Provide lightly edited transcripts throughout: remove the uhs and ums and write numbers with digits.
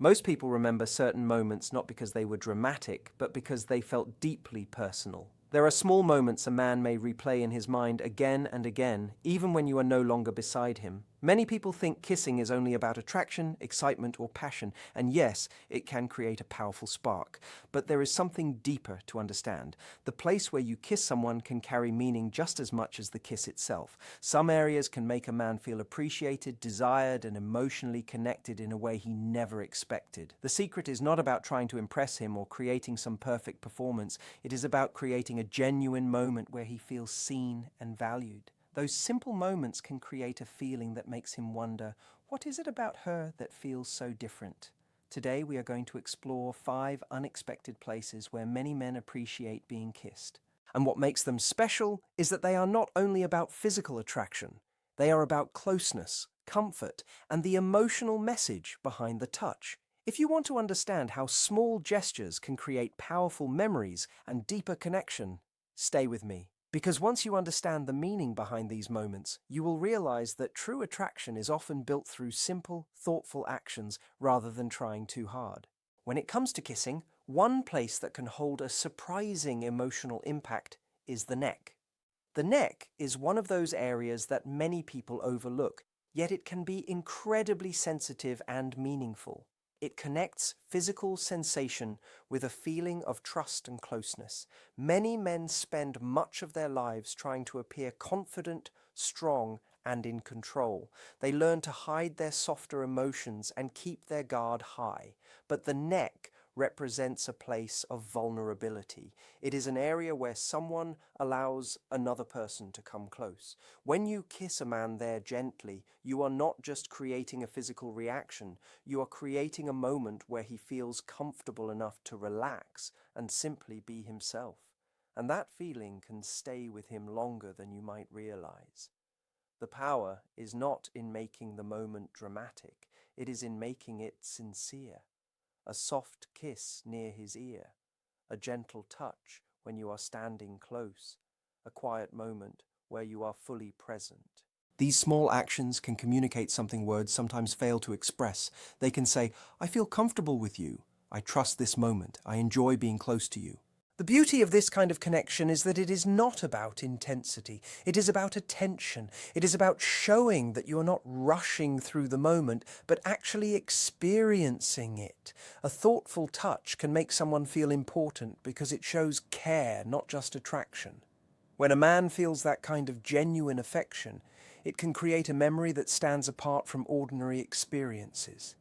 Most people remember certain moments not because they were dramatic, but because they felt deeply personal. There are small moments a man may replay in his mind again and again, even when you are no longer beside him. Many people think kissing is only about attraction, excitement, or passion, and yes, it can create a powerful spark. But there is something deeper to understand. The place where you kiss someone can carry meaning just as much as the kiss itself. Some areas can make a man feel appreciated, desired, and emotionally connected in a way he never expected. The secret is not about trying to impress him or creating some perfect performance. It is about creating a genuine moment where he feels seen and valued. Those simple moments can create a feeling that makes him wonder, what is it about her that feels so different? Today we are going to explore 5 unexpected places where many men appreciate being kissed. And what makes them special is that they are not only about physical attraction, they are about closeness, comfort, and the emotional message behind the touch. If you want to understand how small gestures can create powerful memories and deeper connection, stay with me. Because once you understand the meaning behind these moments, you will realize that true attraction is often built through simple, thoughtful actions rather than trying too hard. When it comes to kissing, one place that can hold a surprising emotional impact is the neck. The neck is one of those areas that many people overlook, yet it can be incredibly sensitive and meaningful. It connects physical sensation with a feeling of trust and closeness. Many men spend much of their lives trying to appear confident, strong, and in control. They learn to hide their softer emotions and keep their guard high. But the neck represents a place of vulnerability. It is an area where someone allows another person to come close. When you kiss a man there gently, you are not just creating a physical reaction, you are creating a moment where he feels comfortable enough to relax and simply be himself. And that feeling can stay with him longer than you might realize. The power is not in making the moment dramatic, it is in making it sincere. A soft kiss near his ear, a gentle touch when you are standing close, a quiet moment where you are fully present. These small actions can communicate something words sometimes fail to express. They can say, I feel comfortable with you. I trust this moment. I enjoy being close to you. The beauty of this kind of connection is that it is not about intensity. It is about attention. It is about showing that you are not rushing through the moment, but actually experiencing it. A thoughtful touch can make someone feel important because it shows care, not just attraction. When a man feels that kind of genuine affection, it can create a memory that stands apart from ordinary experiences.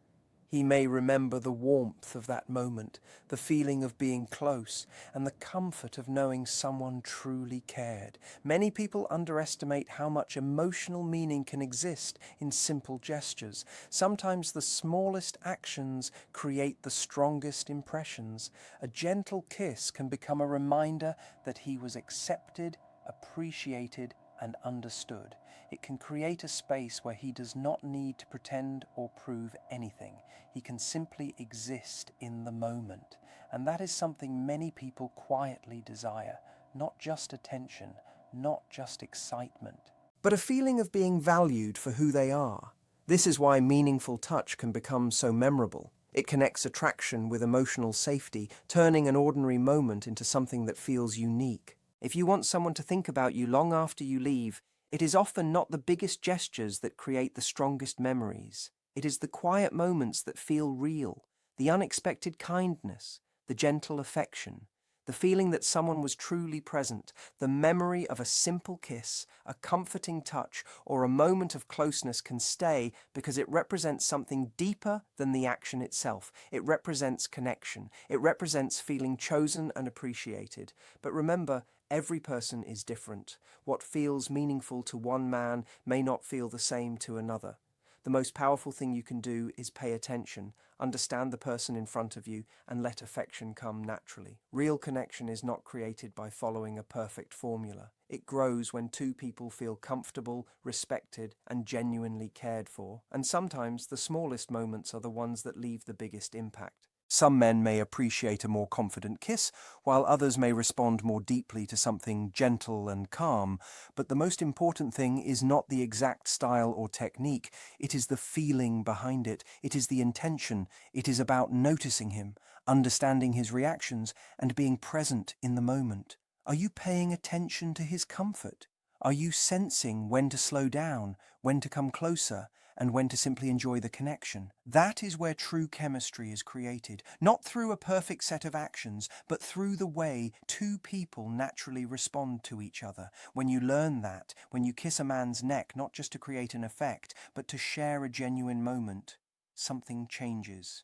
He may remember the warmth of that moment, the feeling of being close, and the comfort of knowing someone truly cared. Many people underestimate how much emotional meaning can exist in simple gestures. Sometimes the smallest actions create the strongest impressions. A gentle kiss can become a reminder that he was accepted, appreciated, and understood. It can create a space where he does not need to pretend or prove anything. He can simply exist in the moment. And that is something many people quietly desire. Not just attention, not just excitement, but a feeling of being valued for who they are. This is why meaningful touch can become so memorable. It connects attraction with emotional safety, turning an ordinary moment into something that feels unique. If you want someone to think about you long after you leave, it is often not the biggest gestures that create the strongest memories. It is the quiet moments that feel real, the unexpected kindness, the gentle affection, the feeling that someone was truly present, the memory of a simple kiss, a comforting touch, or a moment of closeness can stay because it represents something deeper than the action itself. It represents connection. It represents feeling chosen and appreciated. But remember, every person is different. What feels meaningful to one man may not feel the same to another. The most powerful thing you can do is pay attention, understand the person in front of you, and let affection come naturally. Real connection is not created by following a perfect formula. It grows when two people feel comfortable, respected, and genuinely cared for. And sometimes the smallest moments are the ones that leave the biggest impact. Some men may appreciate a more confident kiss, while others may respond more deeply to something gentle and calm. But the most important thing is not the exact style or technique, it is the feeling behind it, it is the intention, it is about noticing him, understanding his reactions, and being present in the moment. Are you paying attention to his comfort? Are you sensing when to slow down, when to come closer, and when to simply enjoy the connection? That is where true chemistry is created, not through a perfect set of actions, but through the way two people naturally respond to each other. When you learn that, when you kiss a man's neck, not just to create an effect, but to share a genuine moment, something changes.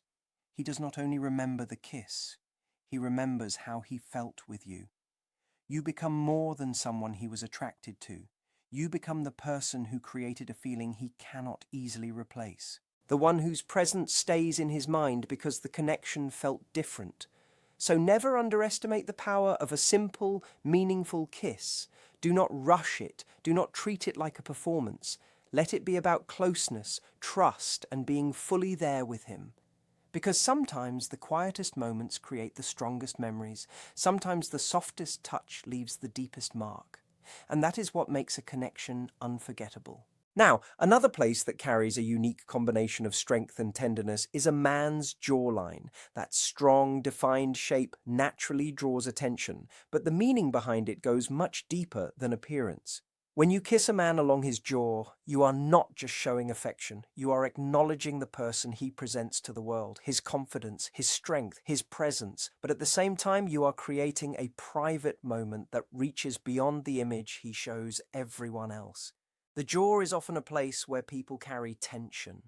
He does not only remember the kiss, he remembers how he felt with you. You become more than someone he was attracted to. You become the person who created a feeling he cannot easily replace. The one whose presence stays in his mind because the connection felt different. So never underestimate the power of a simple, meaningful kiss. Do not rush it. Do not treat it like a performance. Let it be about closeness, trust, and being fully there with him. Because sometimes the quietest moments create the strongest memories. Sometimes the softest touch leaves the deepest mark. And that is what makes a connection unforgettable. Now, another place that carries a unique combination of strength and tenderness is a man's jawline. That strong, defined shape naturally draws attention, but the meaning behind it goes much deeper than appearance. When you kiss a man along his jaw, you are not just showing affection, you are acknowledging the person he presents to the world, his confidence, his strength, his presence, but at the same time you are creating a private moment that reaches beyond the image he shows everyone else. The jaw is often a place where people carry tension.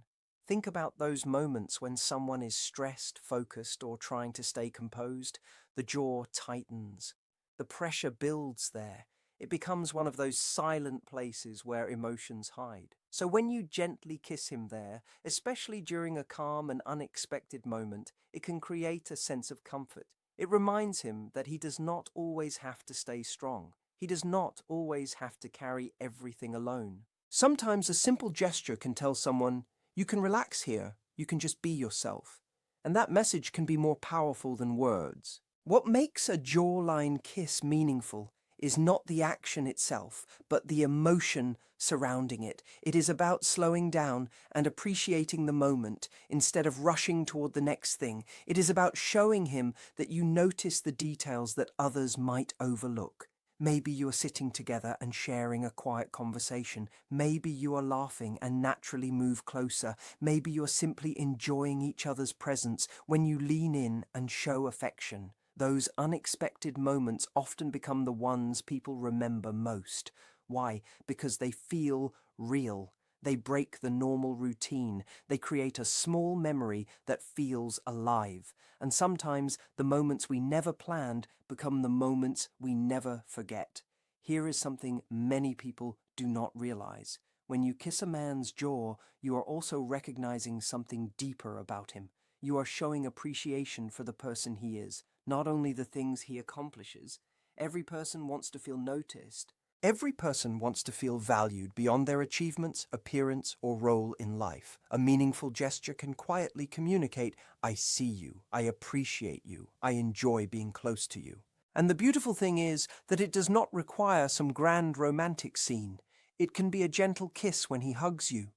Think about those moments when someone is stressed, focused, or trying to stay composed. The jaw tightens. The pressure builds there. It becomes one of those silent places where emotions hide. So when you gently kiss him there, especially during a calm and unexpected moment, it can create a sense of comfort. It reminds him that he does not always have to stay strong. He does not always have to carry everything alone. Sometimes a simple gesture can tell someone, "You can relax here, you can just be yourself." And that message can be more powerful than words. What makes a jawline kiss meaningful is not the action itself, but the emotion surrounding it. It is about slowing down and appreciating the moment instead of rushing toward the next thing. It is about showing him that you notice the details that others might overlook. Maybe you are sitting together and sharing a quiet conversation. Maybe you are laughing and naturally move closer. Maybe you are simply enjoying each other's presence when you lean in and show affection. Those unexpected moments often become the ones people remember most. Why? Because they feel real. They break the normal routine. They create a small memory that feels alive. And sometimes the moments we never planned become the moments we never forget. Here is something many people do not realize. When you kiss a man's jaw, you are also recognizing something deeper about him. You are showing appreciation for the person he is, not only the things he accomplishes. Every person wants to feel noticed. Every person wants to feel valued beyond their achievements, appearance, or role in life. A meaningful gesture can quietly communicate, "I see you, I appreciate you, I enjoy being close to you." And the beautiful thing is that it does not require some grand romantic scene. It can be a gentle kiss when he hugs you.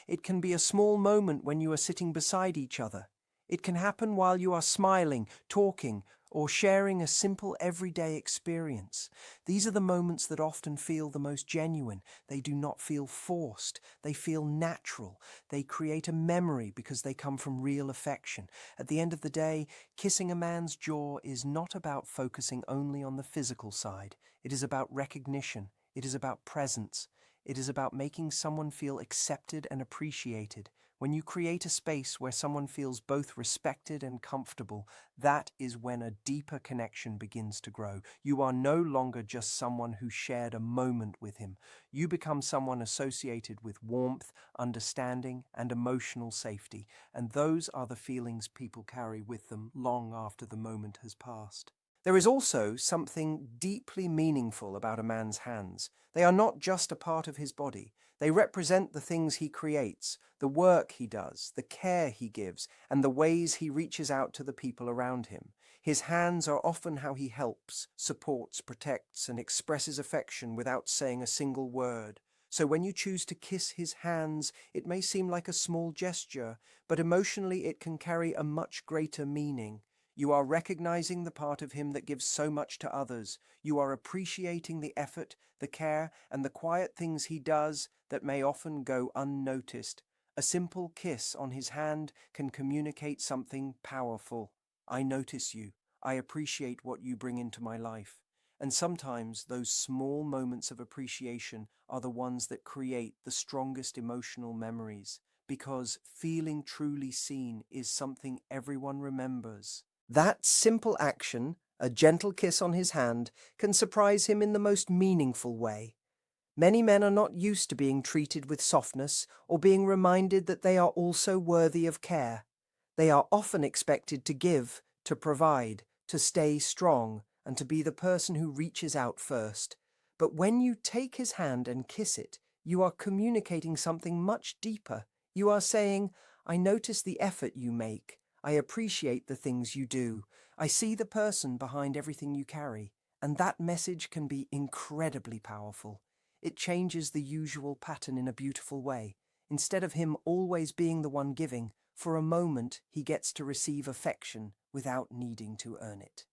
It can be a small moment when you are sitting beside each other. It can happen while you are smiling, talking, or sharing a simple everyday experience. These are the moments that often feel the most genuine. They do not feel forced. They feel natural. They create a memory because they come from real affection. At the end of the day, kissing a man's jaw is not about focusing only on the physical side. It is about recognition. It is about presence. It is about making someone feel accepted and appreciated. When you create a space where someone feels both respected and comfortable, that is when a deeper connection begins to grow. You are no longer just someone who shared a moment with him. You become someone associated with warmth, understanding, and emotional safety. And those are the feelings people carry with them long after the moment has passed. There is also something deeply meaningful about a man's hands. They are not just a part of his body. They represent the things he creates, the work he does, the care he gives, and the ways he reaches out to the people around him. His hands are often how he helps, supports, protects, and expresses affection without saying a single word. So when you choose to kiss his hands, it may seem like a small gesture, but emotionally it can carry a much greater meaning. You are recognizing the part of him that gives so much to others. You are appreciating the effort, the care, and the quiet things he does that may often go unnoticed. A simple kiss on his hand can communicate something powerful. I notice you. I appreciate what you bring into my life. And sometimes those small moments of appreciation are the ones that create the strongest emotional memories, because feeling truly seen is something everyone remembers. That simple action, a gentle kiss on his hand, can surprise him in the most meaningful way. Many men are not used to being treated with softness or being reminded that they are also worthy of care. They are often expected to give, to provide, to stay strong, and to be the person who reaches out first. But when you take his hand and kiss it, you are communicating something much deeper. You are saying, I notice the effort you make. I appreciate the things you do. I see the person behind everything you carry. And that message can be incredibly powerful. It changes the usual pattern in a beautiful way. Instead of him always being the one giving, for a moment he gets to receive affection without needing to earn it.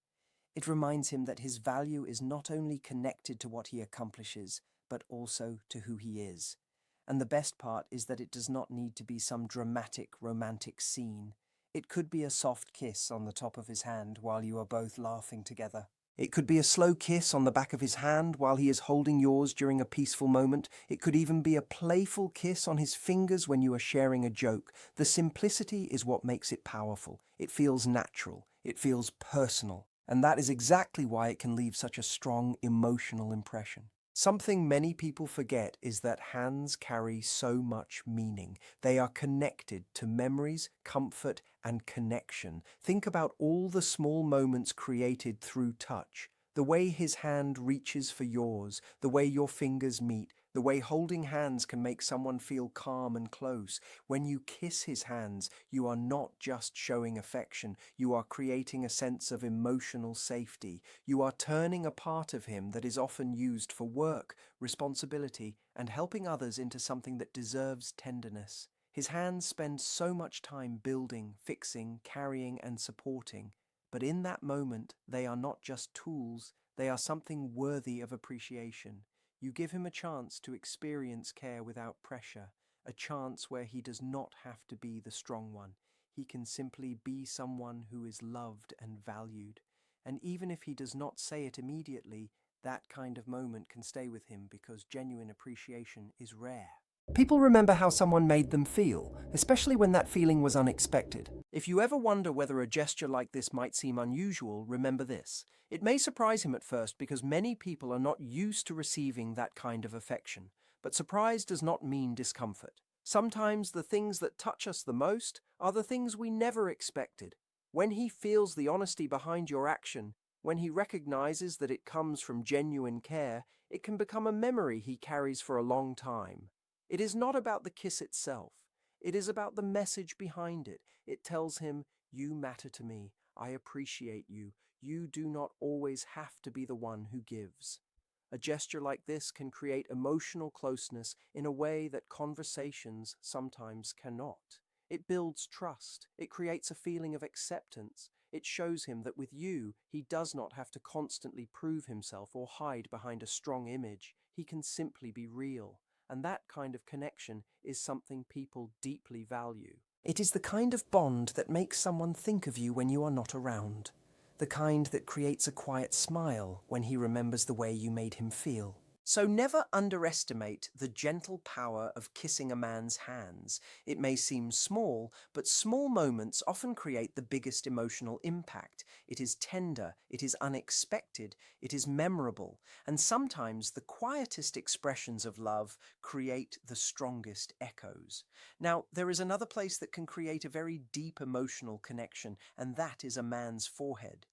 It reminds him that his value is not only connected to what he accomplishes, but also to who he is. And the best part is that it does not need to be some dramatic, romantic scene. It could be a soft kiss on the top of his hand while you are both laughing together. It could be a slow kiss on the back of his hand while he is holding yours during a peaceful moment. It could even be a playful kiss on his fingers when you are sharing a joke. The simplicity is what makes it powerful. It feels natural. It feels personal. And that is exactly why it can leave such a strong emotional impression. Something many people forget is that hands carry so much meaning. They are connected to memories, comfort, and connection. Think about all the small moments created through touch. The way his hand reaches for yours, the way your fingers meet, the way holding hands can make someone feel calm and close. When you kiss his hands, you are not just showing affection, you are creating a sense of emotional safety. You are turning a part of him that is often used for work, responsibility, and helping others into something that deserves tenderness. His hands spend so much time building, fixing, carrying, and supporting. But in that moment, they are not just tools, they are something worthy of appreciation. You give him a chance to experience care without pressure, a chance where he does not have to be the strong one. He can simply be someone who is loved and valued. And even if he does not say it immediately, that kind of moment can stay with him because genuine appreciation is rare. People remember how someone made them feel, especially when that feeling was unexpected. If you ever wonder whether a gesture like this might seem unusual, remember this. It may surprise him at first because many people are not used to receiving that kind of affection. But surprise does not mean discomfort. Sometimes the things that touch us the most are the things we never expected. When he feels the honesty behind your action, when he recognizes that it comes from genuine care, it can become a memory he carries for a long time. It is not about the kiss itself. It is about the message behind it. It tells him, you matter to me. I appreciate you. You do not always have to be the one who gives. A gesture like this can create emotional closeness in a way that conversations sometimes cannot. It builds trust. It creates a feeling of acceptance. It shows him that with you, he does not have to constantly prove himself or hide behind a strong image. He can simply be real. And that kind of connection is something people deeply value. It is the kind of bond that makes someone think of you when you are not around. The kind that creates a quiet smile when he remembers the way you made him feel. So never underestimate the gentle power of kissing a man's hands. It may seem small, but small moments often create the biggest emotional impact. It is tender, it is unexpected, it is memorable, and sometimes the quietest expressions of love create the strongest echoes. Now, there is another place that can create a very deep emotional connection, and that is a man's forehead.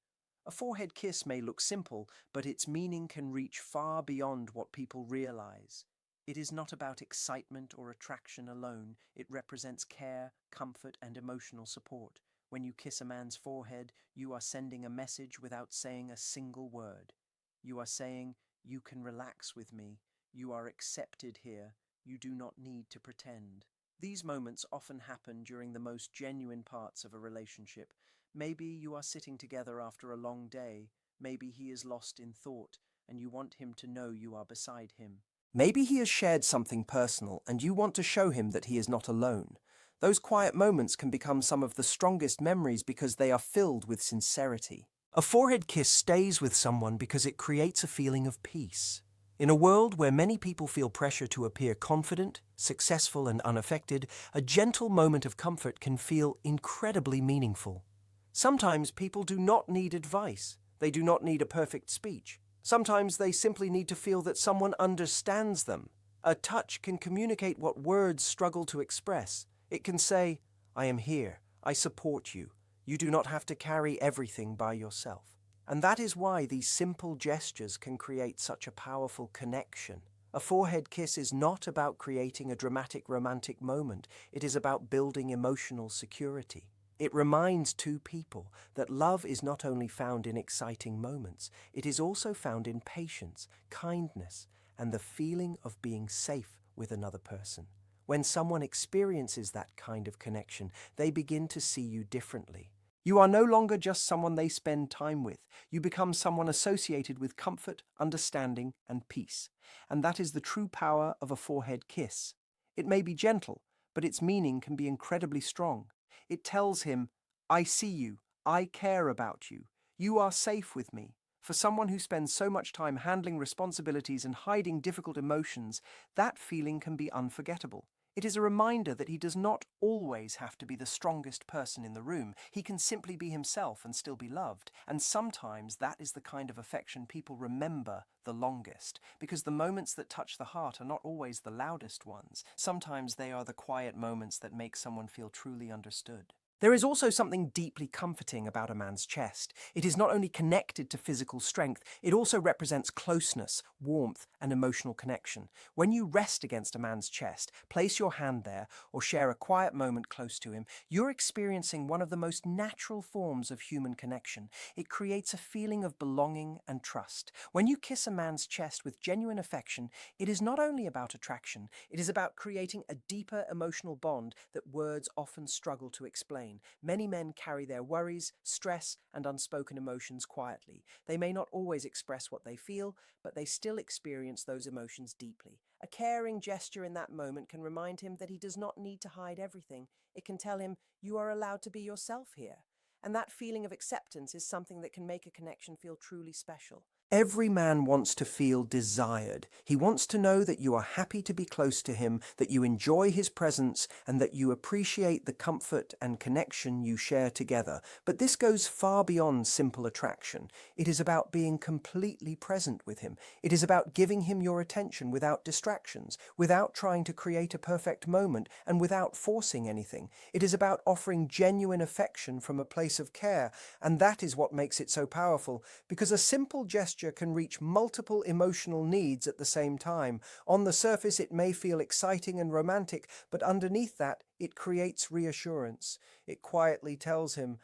A forehead kiss may look simple, but its meaning can reach far beyond what people realize. It is not about excitement or attraction alone. It represents care, comfort, and emotional support. When you kiss a man's forehead, you are sending a message without saying a single word. You are saying, "You can relax with me. You are accepted here. You do not need to pretend." These moments often happen during the most genuine parts of a relationship. Maybe you are sitting together after a long day. Maybe he is lost in thought, and you want him to know you are beside him. Maybe he has shared something personal, and you want to show him that he is not alone. Those quiet moments can become some of the strongest memories because they are filled with sincerity. A forehead kiss stays with someone because it creates a feeling of peace. In a world where many people feel pressure to appear confident, successful, and unaffected, a gentle moment of comfort can feel incredibly meaningful. Sometimes people do not need advice. They do not need a perfect speech. Sometimes they simply need to feel that someone understands them. A touch can communicate what words struggle to express. It can say, "I am here. I support you. You do not have to carry everything by yourself." And that is why these simple gestures can create such a powerful connection. A forehead kiss is not about creating a dramatic romantic moment. It is about building emotional security. It reminds two people that love is not only found in exciting moments, it is also found in patience, kindness, and the feeling of being safe with another person. When someone experiences that kind of connection, they begin to see you differently. You are no longer just someone they spend time with. You become someone associated with comfort, understanding, and peace. And that is the true power of a forehead kiss. It may be gentle, but its meaning can be incredibly strong. It tells him, "I see you. I care about you. You are safe with me." For someone who spends so much time handling responsibilities and hiding difficult emotions, that feeling can be unforgettable. It is a reminder that he does not always have to be the strongest person in the room. He can simply be himself and still be loved. And sometimes that is the kind of affection people remember the longest, because the moments that touch the heart are not always the loudest ones. Sometimes they are the quiet moments that make someone feel truly understood. There is also something deeply comforting about a man's chest. It is not only connected to physical strength, it also represents closeness, warmth, and emotional connection. When you rest against a man's chest, place your hand there, or share a quiet moment close to him, you're experiencing one of the most natural forms of human connection. It creates a feeling of belonging and trust. When you kiss a man's chest with genuine affection, it is not only about attraction, it is about creating a deeper emotional bond that words often struggle to explain. Many men carry their worries, stress, and unspoken emotions quietly. They may not always express what they feel, but they still experience those emotions deeply. A caring gesture in that moment can remind him that he does not need to hide everything. It can tell him, "You are allowed to be yourself here." And that feeling of acceptance is something that can make a connection feel truly special. Every man wants to feel desired. He wants to know that you are happy to be close to him, that you enjoy his presence, and that you appreciate the comfort and connection you share together. But this goes far beyond simple attraction. It is about being completely present with him. It is about giving him your attention without distractions, without trying to create a perfect moment, and without forcing anything. It is about offering genuine affection from a place of care, and that is what makes it so powerful, because a simple gesture can reach multiple emotional needs at the same time. On the surface, it may feel exciting and romantic, but underneath that, it creates reassurance. It quietly tells him,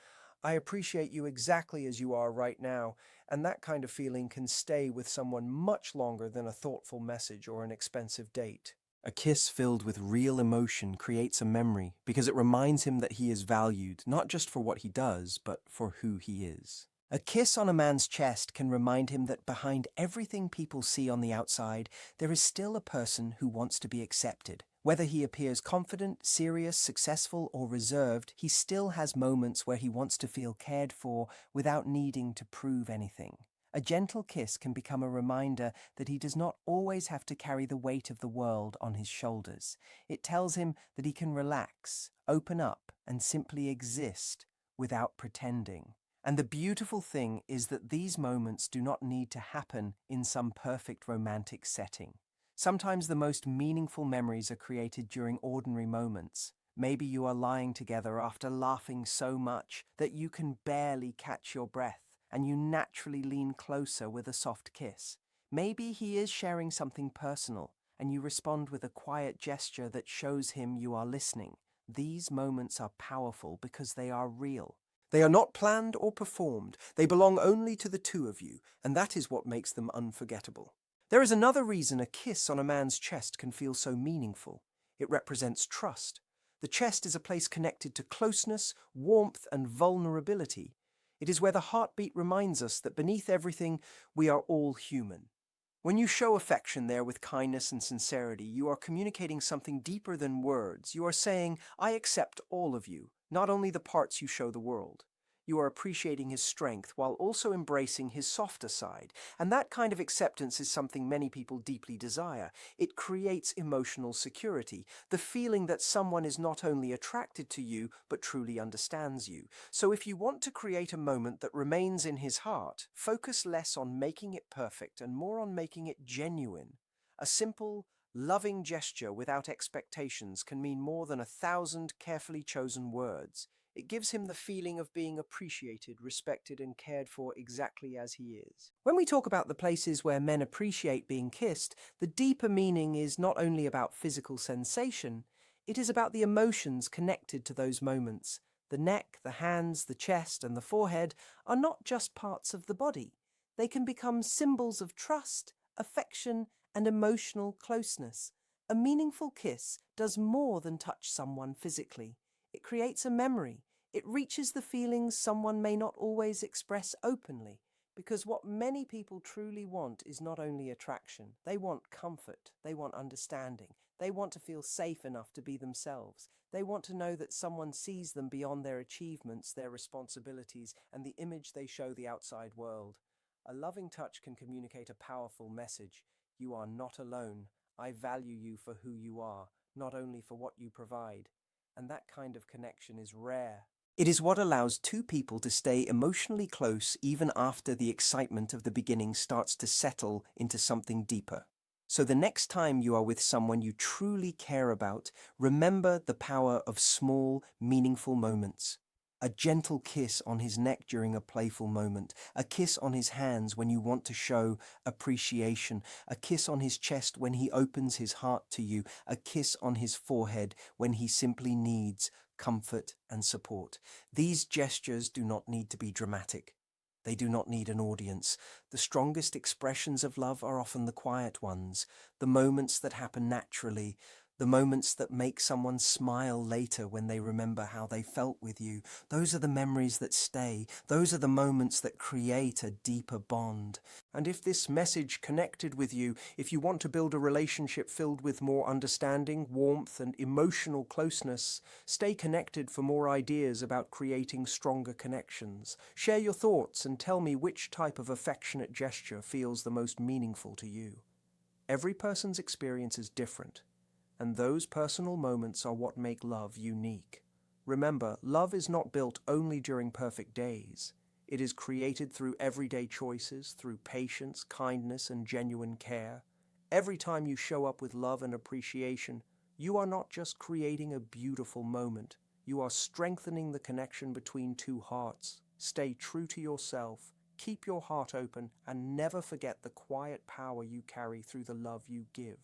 "I appreciate you exactly as you are right now," and that kind of feeling can stay with someone much longer than a thoughtful message or an expensive date. A kiss filled with real emotion creates a memory because it reminds him that he is valued, not just for what he does, but for who he is. A kiss on a man's chest can remind him that behind everything people see on the outside, there is still a person who wants to be accepted. Whether he appears confident, serious, successful, or reserved, he still has moments where he wants to feel cared for without needing to prove anything. A gentle kiss can become a reminder that he does not always have to carry the weight of the world on his shoulders. It tells him that he can relax, open up, and simply exist without pretending. And the beautiful thing is that these moments do not need to happen in some perfect romantic setting. Sometimes the most meaningful memories are created during ordinary moments. Maybe you are lying together after laughing so much that you can barely catch your breath, and you naturally lean closer with a soft kiss. Maybe he is sharing something personal, and you respond with a quiet gesture that shows him you are listening. These moments are powerful because they are real. They are not planned or performed. They belong only to the two of you, and that is what makes them unforgettable. There is another reason a kiss on a man's chest can feel so meaningful. It represents trust. The chest is a place connected to closeness, warmth, and vulnerability. It is where the heartbeat reminds us that beneath everything, we are all human. When you show affection there with kindness and sincerity, you are communicating something deeper than words. You are saying, I accept all of you, not only the parts you show the world. You are appreciating his strength while also embracing his softer side. And that kind of acceptance is something many people deeply desire. It creates emotional security, the feeling that someone is not only attracted to you, but truly understands you. So if you want to create a moment that remains in his heart, focus less on making it perfect and more on making it genuine. A simple, loving gesture without expectations can mean more than 1,000 carefully chosen words. It gives him the feeling of being appreciated, respected, and cared for exactly as he is. When we talk about the places where men appreciate being kissed, the deeper meaning is not only about physical sensation, it is about the emotions connected to those moments. The neck, the hands, the chest, and the forehead are not just parts of the body. They can become symbols of trust, affection, and emotional closeness. A meaningful kiss does more than touch someone physically. It creates a memory. It reaches the feelings someone may not always express openly, because what many people truly want is not only attraction. They want comfort. They want understanding. They want to feel safe enough to be themselves. They want to know that someone sees them beyond their achievements, their responsibilities, and the image they show the outside world. A loving touch can communicate a powerful message. You are not alone. I value you for who you are, not only for what you provide. And that kind of connection is rare. It is what allows two people to stay emotionally close even after the excitement of the beginning starts to settle into something deeper. So the next time you are with someone you truly care about, remember the power of small, meaningful moments. A gentle kiss on his neck during a playful moment, a kiss on his hands when you want to show appreciation, a kiss on his chest when he opens his heart to you, a kiss on his forehead when he simply needs comfort and support. These gestures do not need to be dramatic. They do not need an audience. The strongest expressions of love are often the quiet ones, the moments that happen naturally, the moments that make someone smile later when they remember how they felt with you. Those are the memories that stay. Those are the moments that create a deeper bond. And if this message connected with you, if you want to build a relationship filled with more understanding, warmth, and emotional closeness, stay connected for more ideas about creating stronger connections. Share your thoughts and tell me which type of affectionate gesture feels the most meaningful to you. Every person's experience is different, and those personal moments are what make love unique. Remember, love is not built only during perfect days. It is created through everyday choices, through patience, kindness, and genuine care. Every time you show up with love and appreciation, you are not just creating a beautiful moment. You are strengthening the connection between two hearts. Stay true to yourself, keep your heart open, and never forget the quiet power you carry through the love you give.